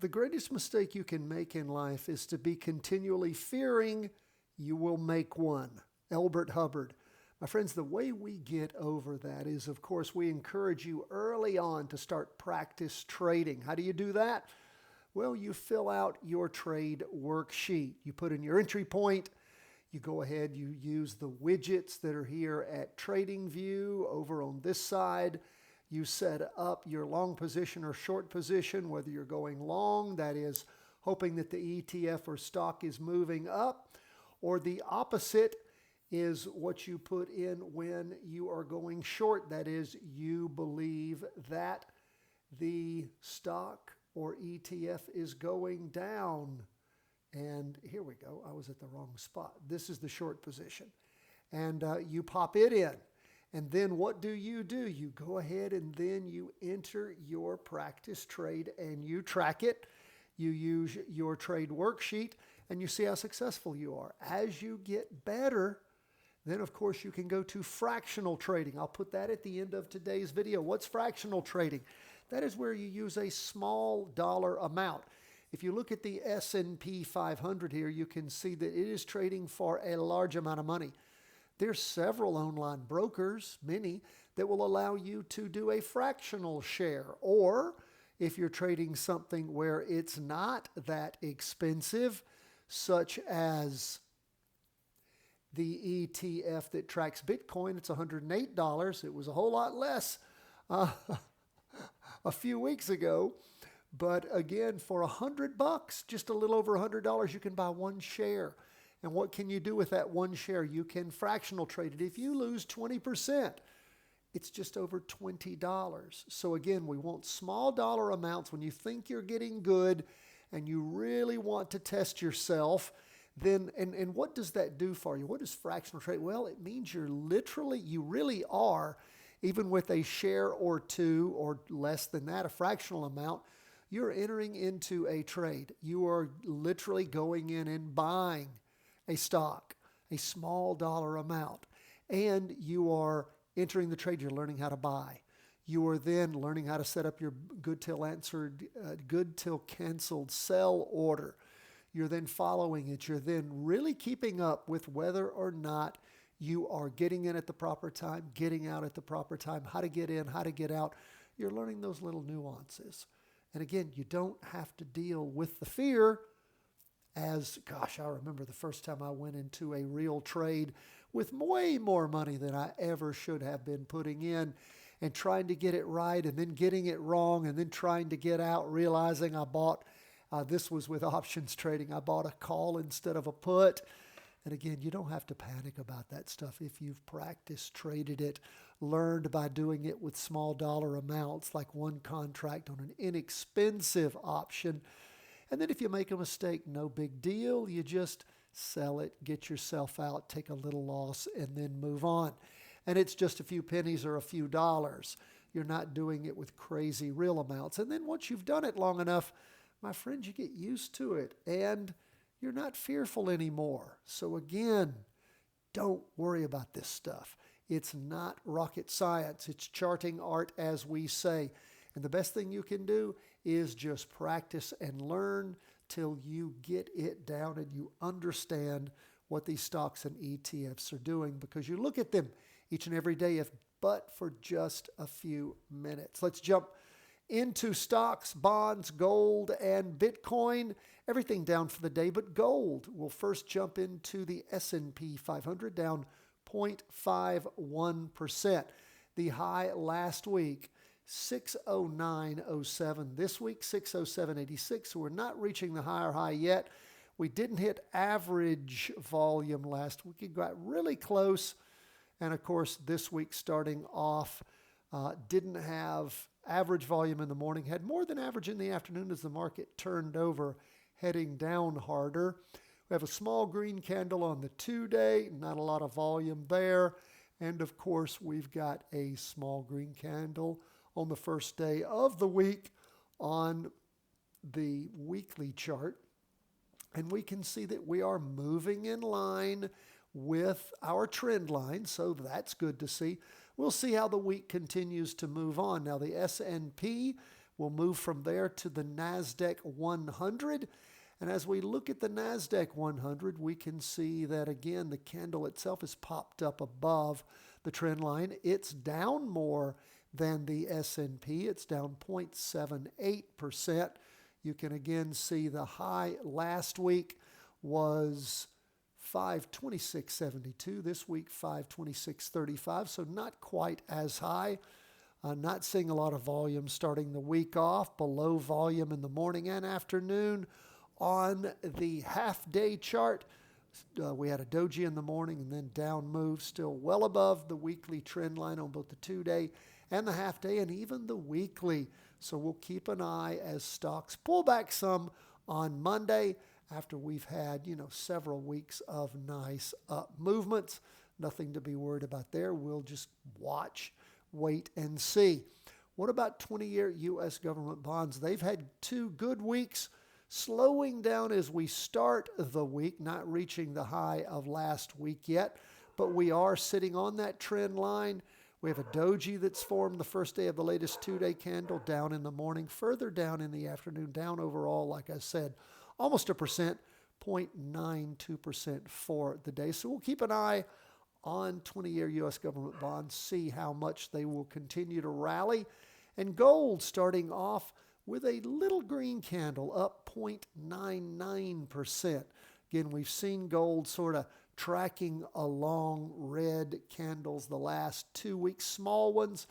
The greatest mistake you can make in life is to be continually fearing you will make one. Elbert Hubbard. My friends, the way we get over that is, of course, we encourage you early on to start practice trading. How do you do that? Well, you fill out your trade worksheet. You put in your entry point. You go ahead, you use the widgets that are here at TradingView over on this side. You set up your long position or short position, whether you're going long, that is hoping that the ETF or stock is moving up, or the opposite is what you put in when you are going short. That is, you believe that the stock or ETF is going down. And here we go. I was at the wrong spot. This is the short position. And you pop it in. And then what do? You go ahead and then you enter your practice trade and you track it. You use your trade worksheet and you see how successful you are. As you get better, then of course you can go to fractional trading. I'll put that at the end of today's video. What's fractional trading? That is where you use a small dollar amount. If you look at the S&P 500 here, you can see that it is trading for a large amount of money. There's several online brokers, many, that will allow you to do a fractional share. Or if you're trading something where it's not that expensive, such as the ETF that tracks Bitcoin, it's $108. It was a whole lot less a few weeks ago. But again, for $100, just a little over $100, you can buy one share. And what can you do with that one share? You can fractional trade it. If you lose 20%, it's just over $20. So again, we want small dollar amounts. When you think you're getting good and you really want to test yourself, then, and what does that do for you? What is fractional trade? Well, it means you really are, even with a share or two or less than that, a fractional amount, you're entering into a trade. You are literally going in and buying a stock, a small dollar amount, and you are entering the trade. You're learning how to buy. You are then learning how to set up your good till canceled sell order. You're then following it. You're then really keeping up with whether or not you are getting in at the proper time, getting out at the proper time, how to get in, how to get out. You're learning those little nuances. And again, you don't have to deal with the fear as, gosh, I remember the first time I went into a real trade with way more money than I ever should have been putting in and trying to get it right and then getting it wrong and then trying to get out, realizing I bought, this was with options trading, I bought a call instead of a put. And again, you don't have to panic about that stuff if you've practiced, traded it, learned by doing it with small dollar amounts, like one contract on an inexpensive option. And then if you make a mistake, no big deal. You just sell it, get yourself out, take a little loss, and then move on. And it's just a few pennies or a few dollars. You're not doing it with crazy real amounts. And then once you've done it long enough, my friends, you get used to it. And you're not fearful anymore. So again, don't worry about this stuff. It's not rocket science. It's charting art, as we say. And the best thing you can do is just practice and learn till you get it down and you understand what these stocks and ETFs are doing, because you look at them each and every day, if but for just a few minutes. Let's jump into stocks, bonds, gold, and Bitcoin. Everything down for the day, but gold. We'll first jump into the S&P 500, down 0.51%. The high last week, 609.07. This week, 607.86. So we're not reaching the higher high yet. We didn't hit average volume last week. It got really close. And of course, this week starting off, didn't have average volume in the morning, had more than average in the afternoon as the market turned over, heading down harder. We have a small green candle on the 2-day, not a lot of volume there. And of course, we've got a small green candle on the first day of the week on the weekly chart. And we can see that we are moving in line with our trend line, so that's good to see. We'll see how the week continues to move on. Now, the S&P We'll move from there to the NASDAQ 100. And as we look at the NASDAQ 100, we can see that, again, the candle itself is popped up above the trend line. It's down more than the S&P. It's down 0.78%. You can again see the high last week was 526.72. This week, 526.35, so not quite as high. Not seeing a lot of volume starting the week off, below volume in the morning and afternoon. On the half-day chart, we had a doji in the morning and then down move, still well above the weekly trend line on both the 2-day and the half-day and even the weekly. So we'll keep an eye as stocks pull back some on Monday after we've had, several weeks of nice up movements. Nothing to be worried about there. We'll just watch, wait, and see. What about 20-year U.S. government bonds? They've had 2 good weeks, slowing down as we start the week, not reaching the high of last week yet, but we are sitting on that trend line. We have a doji that's formed the first day of the latest 2-day candle, down in the morning, further down in the afternoon, down overall, like I said, almost 1%, 0.92% for the day. So we'll keep an eye on 20-year U.S. government bonds, see how much they will continue to rally. And gold starting off with a little green candle, up 0.99%. Again, we've seen gold sort of tracking along red candles the last 2 weeks, small ones,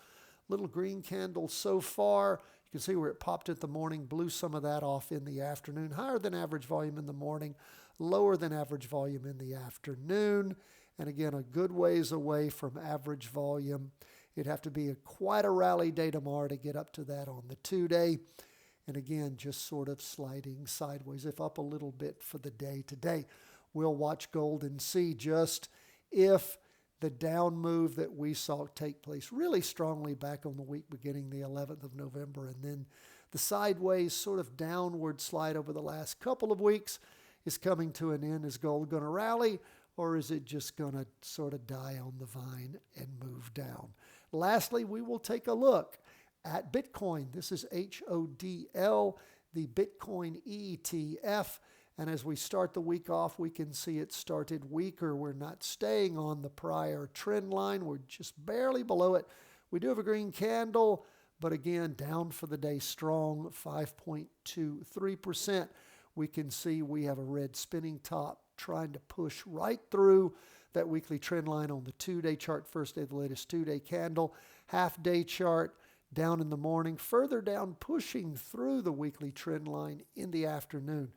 little green candles so far. You can see where it popped at the morning, blew some of that off in the afternoon, higher than average volume in the morning, lower than average volume in the afternoon. And again, a good ways away from average volume. It'd have to be quite a rally day tomorrow to get up to that on the 2-day. And again, just sort of sliding sideways, if up a little bit for the day today. We'll watch gold and see just if the down move that we saw take place really strongly back on the week beginning the 11th of November, and then the sideways sort of downward slide over the last couple of weeks is coming to an end. Is gold going to rally, or is it just going to sort of die on the vine and move down? Lastly, we will take a look at Bitcoin. This is HODL, the Bitcoin ETF. And as we start the week off, we can see it started weaker. We're not staying on the prior trend line. We're just barely below it. We do have a green candle, but again, down for the day strong, 5.23%. We can see we have a red spinning top trying to push right through that weekly trend line on the 2-day chart, first day of the latest 2-day candle. Half-day chart, down in the morning, further down, pushing through the weekly trend line in the afternoon.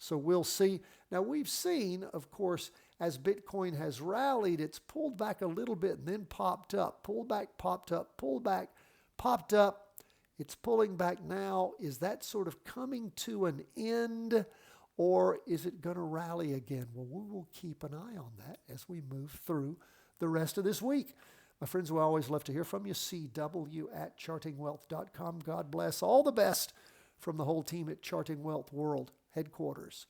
So we'll see. Now, we've seen, of course, as Bitcoin has rallied, it's pulled back a little bit and then popped up. Pulled back, popped up, pulled back, popped up. It's pulling back now. Is that sort of coming to an end, or is it going to rally again? Well, we will keep an eye on that as we move through the rest of this week. My friends, we always love to hear from you. CW@chartingwealth.com. God bless. All the best from the whole team at Charting Wealth World Headquarters.